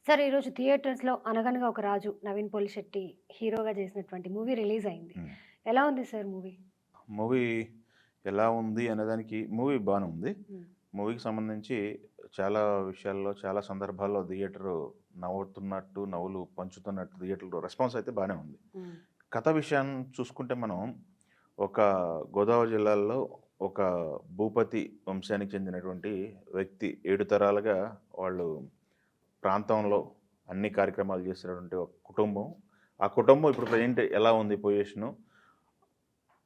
సరే ఈరోజు థియేటర్స్‌లో 'అనగనగా ఒక రాజు' నవీన్ పోలిశెట్టి హీరోగా చేసినటువంటి మూవీ రిలీజ్ అయింది. హ్మ్. ఎలా ఉంది సార్ మూవీ? మూవీ ఎలా ఉంది అనేదానికి మూవీ బానే ఉంది. హ్మ్. మూవీకి సంబంధించి చాలా విషయాల్లో, చాలా సందర్భాల్లో థియేటరు నవ్వుతున్నట్టు, నవ్వులు పంచుతున్నట్టు థియేటర్‌లో రెస్పాన్స్ అయితే బానే ఉంది. హ్మ్. కథ విషయాన్ని చూసుకుంటే మనం ఒక గోదావరి జిల్లాలో ఒక భూపతి వంశానికి చెందినటువంటి వ్యక్తి 7 తరాలుగా వాళ్ళు ప్రాంతంలో అన్ని కార్యక్రమాలు చేస్తున్నటువంటి ఒక కుటుంబం. ఆ కుటుంబం ఇప్పుడు ప్రెజెంట్ ఎలా ఉంది పొజిషను?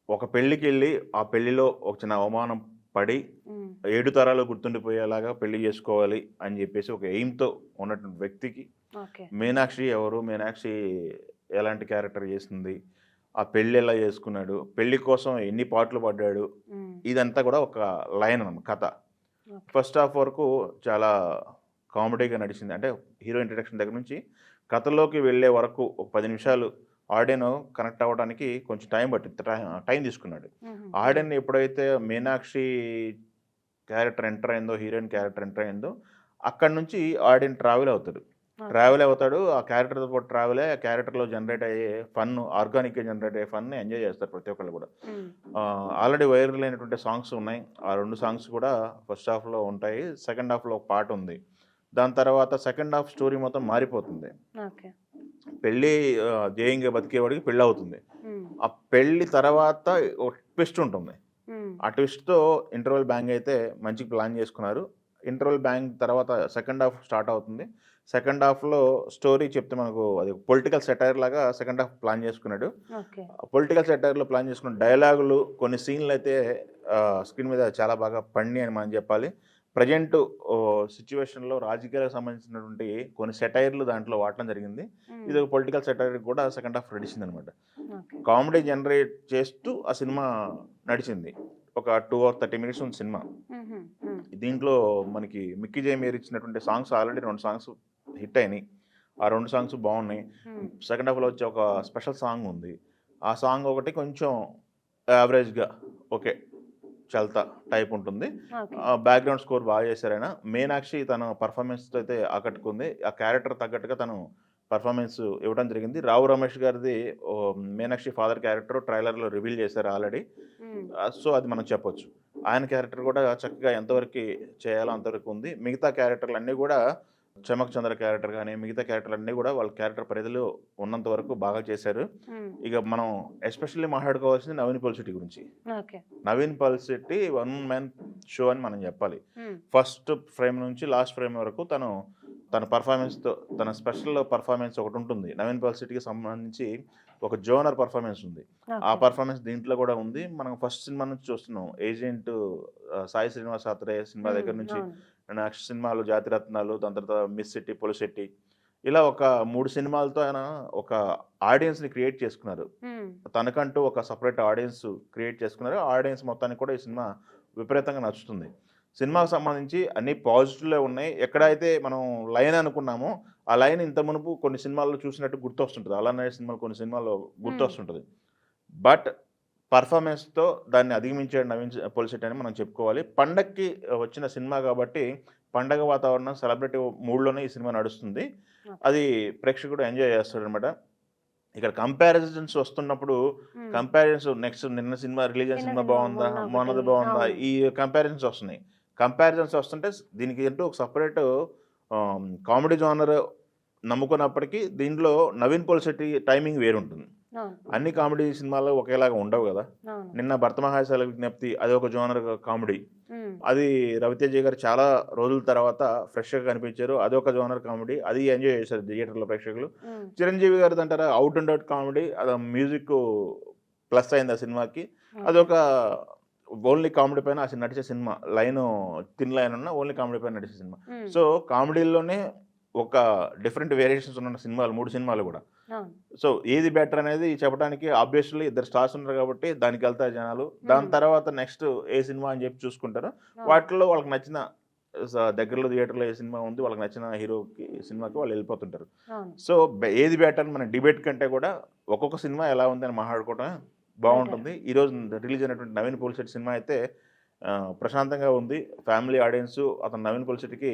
ఒక పెళ్ళికెళ్ళి, ఆ పెళ్ళిలో ఒక చిన్న అవమానం పడి, హ్మ్. 7 తరాలు గుర్తుండిపోయేలాగా పెళ్లి జేసుకోవాలి అని జెప్పేసి ఒక ఎయిమ్‌తో ఉన్నటువంటి వ్యక్తికి, ఓకే. మీనాక్షి ఎవరు? మీనాక్షి ఎలాంటి క్యారెక్టర్ జేసింది? ఆ పెళ్ళెలా జేసుకున్నాడు? పెళ్లి కోసం ఎన్ని పాట్లు పడ్డాడు? హ్మ్. ఇదంతా గూడా ఒక లైన్ కథ. ఓకే. ఫస్ట్ హాఫ్ వరకు చాలా కామెడీగా నడిచింది. అంటే హీరో ఇంట్రడక్షన్ దగ్గర నుంచి కథలోకి వెళ్ళే వరకు ఒక 10 నిమిషాలు ఆడియన్ కనెక్ట్ అవ్వడానికి కొంచెం టైం పట్టింది. టైం తీసుకున్నాడు. హుహు. హ్మ్. ఆడియన్ ఎప్పుడైతే మీనాక్షి క్యారెక్టర్ ఎంటర్ అయిందో, హీరోయిన్ క్యారెక్టర్ ఎంటర్ అయిందో, అక్కడి నుంచి ఆడియన్ ట్రావెల్ అవుతాడు. ఓకే. ట్రావెల్ అవుతాడు. ఆ క్యారెక్టర్‌తో పాటు ట్రావెలే ఆ క్యారెక్టర్‌లో జనరేట్ అయ్యే ఆర్గానిక్‌గా జనరేట్ అయ్యే ఫన్‌ని ఎంజాయ్ చేస్తారు ప్రతి ఒక్కళ్ళు కూడా. హ్మ్. ఆల్రెడీ వైరల్ అయినటువంటి సాంగ్స్ ఉన్నాయి. ఆ 2 సాంగ్స్ కూడా ఫస్ట్ హాఫ్‌లో ఉంటాయి. సెకండ్ హాఫ్‌లో ఒక పాట ఉంది. దాని తర్వాత సెకండ్ హాఫ్ స్టోరీ మొత్తం మారిపోతుంది. ఓకే. పెళ్లి ధ్యేయంగా బతికేవాడికి పెళ్లవుతుంది. హ్మ్. ఆ పెళ్లి తర్వాత ఒక ట్విస్ట్ ఉంటుంది. హ్మ్. ఆ ట్విస్ట్‌తో ఇంటర్వల్ బ్యాంగ్ అయితే మంచిగా ప్లాన్ చేసుకున్నారు. ఇంటర్వల్ బ్యాంగ్ తర్వాత సెకండ్ హాఫ్ స్టార్ట్ అవుతుంది. సెకండ్ హాఫ్‌లో స్టోరీ చెప్తే మనకు అది పొలిటికల్ సెటైర్ లాగా సెకండ్ హాఫ్ ప్లాన్ చేసుకున్నాడు. ఓకే. పొలిటికల్ సెటైర్‌లో ప్లాన్ చేసుకున్న డైలాగులు కొన్ని సీన్‌లయితే స్క్రీన్ మీద చాలా బాగా పండినాయి అని మనం చెప్పాలి. ప్రెజెంట్ సిట్యుయేషన్‌లో రాజకీయాలకు సంబంధించినటువంటి కొన్ని సెటైర్‌లు దాంట్లో వాడటం జరిగింది. హ్మ్. ఇది ఒక పొలిటికల్ సెటైర్ కూడా సెకండ్ హాఫ్ నడిచిందనమాట. ఓకే. కామెడీ జనరేట్ చేస్తూ ఆ సినిమా నడిచింది. ఒక 2 ఆర్ 30 మినిట్స్ ఉంది సినిమా. హుహు. హ్మ్. దీంట్లో మనకి 'మిక్కీ జే మేయర్' ఇచ్చినటువంటి సాంగ్స్ ఆల్రెడీ 2 సాంగ్స్ హిట్ అయినాయి. ఆ 2 సాంగ్స్ బావున్నాయి. హ్మ్. సెకండ్ హాఫ్‌లో వచ్చే ఒక స్పెషల్ సాంగ్ ఉంది. ఆ సాంగ్ ఒకటి కొంచెం యావరేజ్‌గా ఓకే. చల్తా టైప్ ఉంటుంది. ఓకే. బ్యాక్‌గ్రౌండ్ స్కోర్ బాగా చేశారాయన. మీనాక్షి తన పెర్ఫార్మన్స్‌తో అయితే ఆకట్టుకుంది. ఆ క్యారెక్టర్ తగ్గట్టుగా తను పెర్ఫార్మన్స్ ఇవ్వడం జరిగింది. 'రావు రమేష్' గారిది మీనాక్షి ఫాదర్ క్యారెక్టర్ ట్రైలర్‌లో రివీల్ చేశారు ఆల్రెడీ. హ్మ్. సో, అది మనం చెప్పొచ్చు. ఆయన క్యారెక్టర్ కూడా చక్కగా ఎంతవరకి చేయాలో అంతవరకు ఉంది. మిగతా క్యారెక్టర్‌లన్నీ గూడా 'చమక్ చంద్ర' క్యారెక్టర్ గాని, మిగతా క్యారెక్టర్‌లన్నీ గూడా వాళ్ళ క్యారెక్టర్ పరిధిలో ఉన్నంత వరకు బాగా చేశారు. హ్మ్. ఇక మనం ఎస్పెషల్లీ మాట్లాడుకోవాల్సింది 'నవీన్ పోలిశెట్టి' గురించి. Okay. 'Naveen Polishetty' one man show అని మనం జెప్పాలి. హ్మ్. ఫస్ట్ ఫ్రేమ్ నుంచి లాస్ట్ ఫ్రేమ్ వరకు తన పెర్ఫార్మన్స్‌తో తన స్పెషల్ పెర్ఫార్మన్స్ ఒకటుంటుంది. 'నవీన్ పోలిశెట్టి'కి సంబంధించి ఒక జోనర్ పెర్ఫార్మన్స్ ఉంది. ఆ ఓకే. పెర్ఫార్మన్స్ దీంట్లో గూడా ఉంది. మనం ఫస్ట్ సినిమా నుంచి చూస్తున్నాం. ఏజెంట్ సాయి శ్రీనివాస్ ఆత్రేయ సినిమా హ్మ్. దగ్గర నుంచి అవును. నెక్స్ట్ సినిమాలు 'జాతిరత్నాలు' దాని తర్వాత 'మిస్ సిట్టి', 'పొలిశెట్టి' ఇలా ఒక 3 సినిమాలతో ఆయన ఒక ఆడియన్స్‌ని క్రియేట్ చేసుకున్నారు. హ్మ్. తనకంటూ ఒక సెపరేట్ ఆడియన్స్ క్రియేట్ చేసుకున్నారు. ఆ ఆడియన్స్ మొత్తానికి కూడా ఈ సినిమా విపరీతంగా నచ్చుతుంది. సినిమాకు సంబంధించి అన్ని పాజిటివ్‌లే ఉన్నాయి. ఎక్కడైతే మనం లైన్ అనుకున్నామో, ఆ లైన్ ఇంత మునుపు కొన్ని సినిమాల్లో చూసినట్టు గుర్తొస్తుంటది. 'అలనాయుడు' సినిమాలో కొన్ని సినిమాల్లో హ్మ్. గుర్తొస్తుంటది. బట్ పెర్ఫార్మన్స్‌తో దాన్ని అధిగమించాడు పోలిశెట్టి అని మనం చెప్పుకోవాలి. పండక్కి వచ్చిన సినిమా కాబట్టి, పండగ వాతావరణం సెలబ్రిటీ మూడ్‌లోనే ఈ సినిమా నడుస్తుంది. ఓకే. అది ప్రేక్షకుడు ఎంజాయ్ చేస్తాడనమాట. ఇక్కడ కంపారిజన్స్ వస్తున్నప్పుడు హ్మ్. నెక్స్ట్ నిన్న సినిమా రిలీజ్ అయిన నిన్న సినిమా సినిమా బావుందా? మొన్న ఒకటి. మొన్నది బావుందా? అవును. ఈ కంపారిజన్స్ వస్తున్నాయి. కంపారిజన్స్ వస్తుంటే దీనికి అంటూ ఒక సెపరేట్ కామెడీ జోనర్ నమ్ముకున్నప్పటికీ దీంట్లో 'నవీన్ పోలిశెట్టి' టైమింగ్ వేరుంటుంది. అవును. అన్ని కామెడీ సినిమాలు ఒకేలాగా ఉండవు గదా! అవును. నిన్న 'భరత మహాశైల విజ్ఞప్తి' అదొక జోనర్ కామెడీ. హ్మ్. అది రవితేజ గారు చాలా రోజుల తర్వాత ఫ్రెష్‌గా కనిపించారు. అదొక జోనర్ కామెడీ. అది ఎంజాయ్ చేశారు థియేటర్‌లో ప్రేక్షకులు. హ్మ్. చిరంజీవి గారిదంటారా ఔట్ అండ్ ఔట్ కామెడీ. అది మ్యూజిక్కు ప్లస్ అయింది ఆ సినిమాకి. ఓకే. అదొక ఓన్లీ కామెడీ పైన నడిచే సినిమా. థిన్ లైన్ ఉన్న ఓన్లీ కామెడీ పైన నడిచే సినిమా. హ్మ్. సో, కామెడీలోనే ఒక డిఫరెంట్ వేరియేషన్స్ ఉన్న సినిమాలు 3 సినిమాలు గూడా. అవును. సో, ఏది బెటర్ అనేది చెప్పడానికి ఆబ్వియస్‌లీ ఇద్దరు స్టార్స్ ఉన్నారు కాబట్టి దానికెళ్తారు జనాలు. దాని హ్మ్. తర్వాత నెక్స్ట్ ఏ సినిమా అని చెప్పి చూసుకుంటారు. అవును. వాటిలో వాళ్ళకి నచ్చిన దగ్గరలో థియేటర్‌లో ఏ సినిమా ఉంది, వాళ్ళకి నచ్చిన హీరోకి సినిమాకి వాళ్ళు ఎళ్ళిపోతుంటారు. అవును. సో, ఏది బెటర్ మన డిబేట్ కంటే కూడా ఒక్కొక్క సినిమా ఎలా ఉందని మాట్లాడుకోవడమే బెటర్. బావుంటుంది. ఈరోజు రిలీజ్ అయినటువంటి 'నవీన్ పోలిశెట్టి' సినిమా అయితే ప్రశాంతంగా ఉంది. ఫ్యామిలీ ఆడియన్స్ అతను 'నవీన్ పోలిశెట్టికి'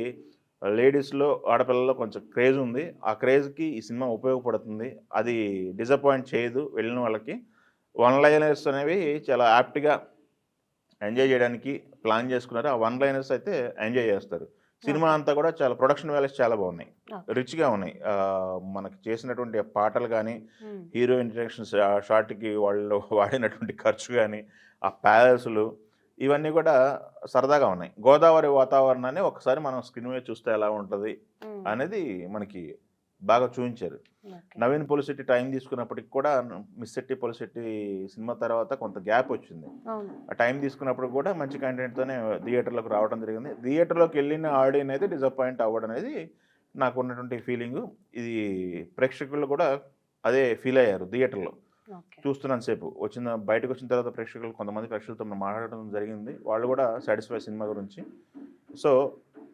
లేడీస్‌లో, ఆడపిల్లల్లో కొంచెం క్రేజ్ ఉంది. ఆ క్రేజ్‌కి ఈ సినిమా ఉపయోగపడుతుంది. అది డిసప్పాయింట్ చేయదు వెళ్ళిన వాళ్ళకి. వన్ లైనర్స్ అనేవి చాలా యాప్ట్‌గా ఎంజాయ్ చేయడానికి ప్లాన్ చేసుకున్నారు. ఆ వన్ లైనర్స్ అయితే ఎంజాయ్ చేస్తారు. Cinema okay. అంతా కూడా చాలా ప్రొడక్షన్ వాల్యూస్ చాలా బాగున్నాయి. ఓకే. రిచ్‌గా ఉన్నాయి. మనకి చేసినటువంటి పాటలు గానీ, హ్మ్. హీరో ఇంట్రడక్షన్స్ షాట్‌కి వాళ్ళు వాడినటువంటి ఖర్చు గానీ, ఆ ప్యాలెస్‌లు ఇవన్నీ కూడా సరదాగా ఉన్నాయి. గోదావరి వాతావరణాన్ని ఒకసారి మనం స్క్రీన్ మీద చూస్తే ఎలా ఉంటది హ్మ్. అనేది మనకి బాగా చూయించారు. ఓకే. నవీన్ పొలిశెట్టి టైం తీసుకున్నప్పటికి కూడా మిస్సెట్టి పొలిశెట్టి సినిమా తర్వాత కొంత గ్యాప్ వచ్చింది. అవును. ఆ టైం తీసుకున్నప్పుడు కూడా మంచి కంటెంట్‌తోనే థియేటర్‌లోకి రావడం జరిగింది. థియేటర్‌లోకి వెళ్ళిన ఆడియన్ అయితే డిసప్పాయింట్ అవ్వడం అనేది నాకున్నటువంటి ఫీలింగు. ఇది ప్రేక్షకులు కూడా అదే ఫీల్ అయ్యారు థియేటర్‌లో. ఓకే. చూస్తున్నంత సేపు. బయటకొచ్చిన తర్వాత ప్రేక్షకులు కొంతమంది ప్రేక్షకులతో మనం మాట్లాడడం జరిగింది. వాళ్ళు కూడా సాటిస్ఫై సినిమా గురించి. సో,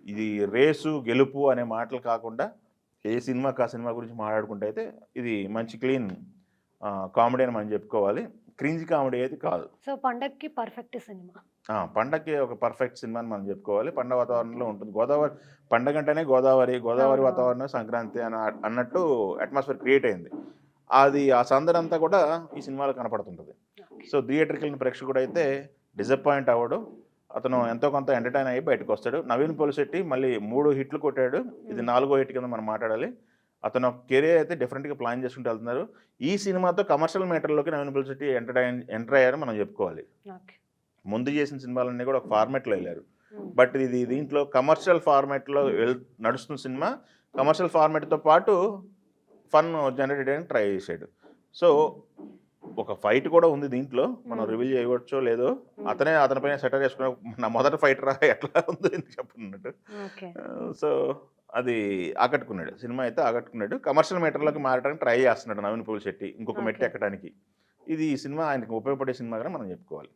ఇది రేసు, గెలుపు అనే మాటలు కాకుండా ఏ సినిమాకి ఆ సినిమా గురించి మాట్లాడుకుంటే అయితే ఇది మంచి క్లీన్ కామెడీ అని మనం చెప్పుకోవాలి. క్రింజ్ కామెడీ అయితే కాదు. సో, పండగకి పర్ఫెక్ట్ సినిమా. పండగకి ఒక పర్ఫెక్ట్ సినిమా అని మనం చెప్పుకోవాలి. పండగ ఓకే. వాతావరణంలో ఉంటుంది. గోదావరి గోదావరి, గోదావరి అవునవును. వాతావరణం సంక్రాంతి అన్నట్టు అట్మాస్ఫియర్ క్రియేట్ అయింది. ఆ సందడంతా కూడా ఈ సినిమాలో కనపడుతుంటది. ఓకే. సో, థియేటర్‌కెళ్ళిన ప్రేక్షకుడైతే డిసప్పాయింట్ అవ్వడు. అతను ఎంతో కొంత ఎంటర్‌టైన్ అయ్యి బయటకొస్తాడు. నవీన్ పొలిశెట్టి మళ్ళీ 3 హిట్లు కొట్టాడు. ఇది హ్మ్. 4గో హిట్ కింద మనం మాట్లాడాలి. అతను కెరియర్ అయితే డిఫరెంట్‌గా ప్లాన్ చేసుకుంటూ వెళ్తున్నారు. ఈ సినిమాతో కమర్షియల్ మీటర్‌లోకి నవీన్ పొలిశెట్టి ఎంటర్ అయ్యారని మనం చెప్పుకోవాలి. ఓకే. ముందు చేసిన సినిమాలన్నీ కూడా ఒక ఫార్మాట్‌లో ఎళ్లారు. హ్మ్. బట్ దీంట్లో కమర్షియల్ ఫార్మాట్‌లో నడుస్తున్న సినిమా. కమర్షియల్ ఫార్మాట్‌తో పాటు ఫన్ జనరేట్ చేయడానికి ట్రై చేశాడు. సో, ఒక ఫైట్ కూడా ఉంది దీంట్లో. మనం హ్మ్. రివీల్ చేయవచ్చో లేదో. హ్మ్. అతని పైన సెటర్ చేసుకున్న నా మొదటి ఫైటరా ఎట్లా ఉందో ఎందుకు చెప్పనన్నట్టు. ఓకే. సో, అది ఆకట్టుకున్నాడు. సినిమా అయితే ఆకట్టుకున్నాడు. కమర్షియల్ మీటర్‌లోకి మారడానికి ట్రై చేస్తున్నాడు నవీన్ పొలిశెట్టి. ఇంకొక మెట్టు ఓకే. ఎక్కడానికి. ఇది ఈ సినిమా ఆయనకి ఉపయోగపడే సినిమాగానే మనం చెప్పుకోవాలి.